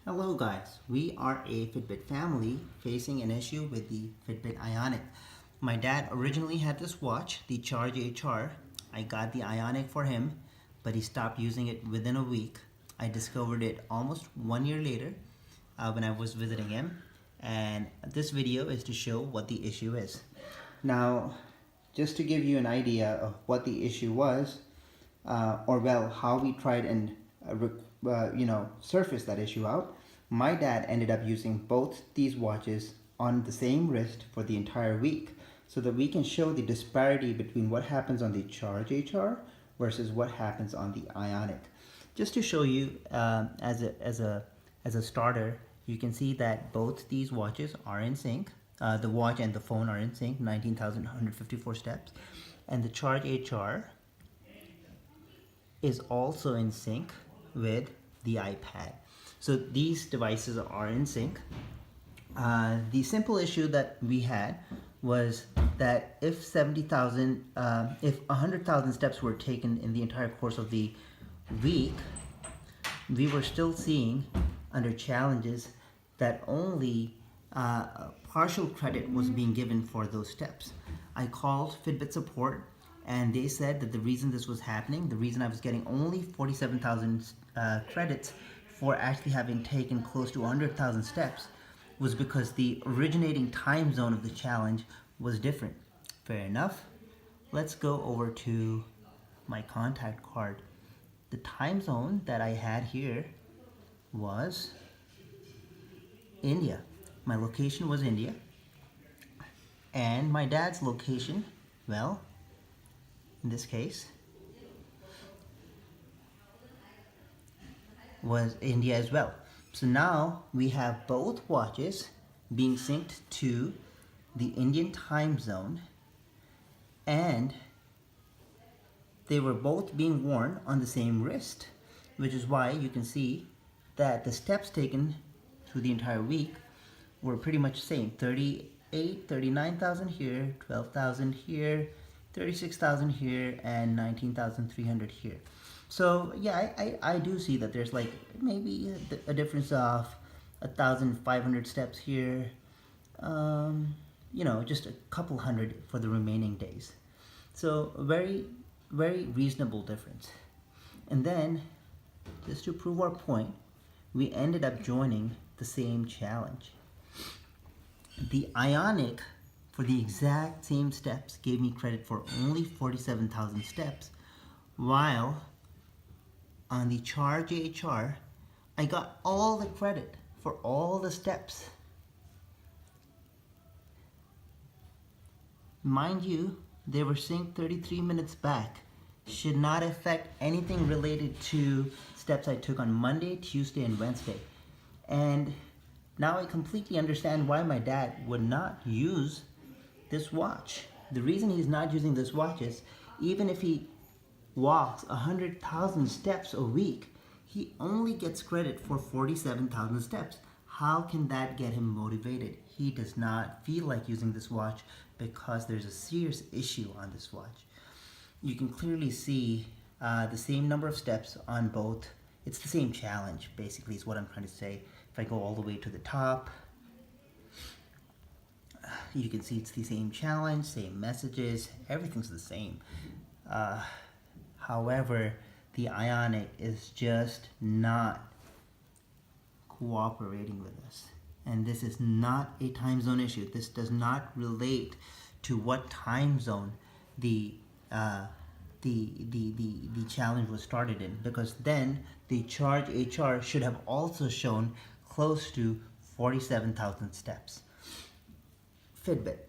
Hello guys, we are a Fitbit family facing an issue with the Fitbit Ionic. My dad originally had this watch, the Charge HR. I got the Ionic for him, but he stopped using it within a week. I discovered it almost 1 year later when I was visiting him, and this video is to show what the issue is. Now, just to give you an idea of what the issue was, how we tried and surface that issue out. My dad ended up using both these watches on the same wrist for the entire week, so that we can show the disparity between what happens on the Charge HR versus what happens on the Ionic. Just to show you as a starter, you can see that both these watches are in sync. The watch and the phone are in sync, 19,154 steps, and the Charge HR is also in sync with the iPad. So these devices are in sync. The simple issue that we had was that if 100,000 steps were taken in the entire course of the week, we were still seeing under challenges that only partial credit was being given for those steps. I called Fitbit support, and they said that the reason this was happening, the reason I was getting only 47,000 credits for actually having taken close to 100,000 steps, was because the originating time zone of the challenge was different. Fair enough. Let's go over to my contact card. The time zone that I had here was India. My location was India. And my dad's location, well, in this case, was India as well. So now we have both watches being synced to the Indian time zone, and they were both being worn on the same wrist, which is why you can see that the steps taken through the entire week were pretty much the same. 39,000 here, 12,000 here, 36,000 here, and 19,300 here. So yeah, I do see that there's like maybe a difference of 1,500 steps here, just a couple hundred for the remaining days. So very reasonable difference. And then, just to prove our point, we ended up joining the same challenge. The Ionic, for the exact same steps, gave me credit for only 47,000 steps, while on the Charge HR, I got all the credit for all the steps. Mind you, they were synced 33 minutes back. Should not affect anything related to steps I took on Monday, Tuesday, and Wednesday. And now I completely understand why my dad would not use this watch. The reason he's not using this watch is, even if he walks 100,000 steps a week, he only gets credit for 47,000 steps. How can that get him motivated? He does not feel like using this watch because there's a serious issue on this watch. You can clearly see the same number of steps on both. It's the same challenge, basically, is what I'm trying to say. If I go all the way to the top, you can see it's the same challenge, same messages, everything's the same. However, the Ionic is just not cooperating with us. And this is not a time zone issue. This does not relate to what time zone the challenge was started in, because then the Charge HR should have also shown close to 47,000 steps. Fitbit,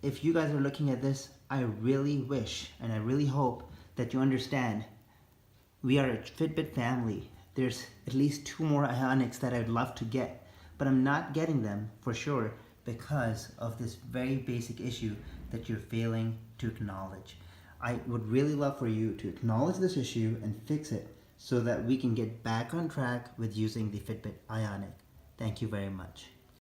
if you guys are looking at this, I really wish and I really hope that you understand we are a Fitbit family. There's at least 2 more Ionics that I'd love to get, but I'm not getting them for sure because of this very basic issue that you're failing to acknowledge. I would really love for you to acknowledge this issue and fix it so that we can get back on track with using the Fitbit Ionic. Thank you very much.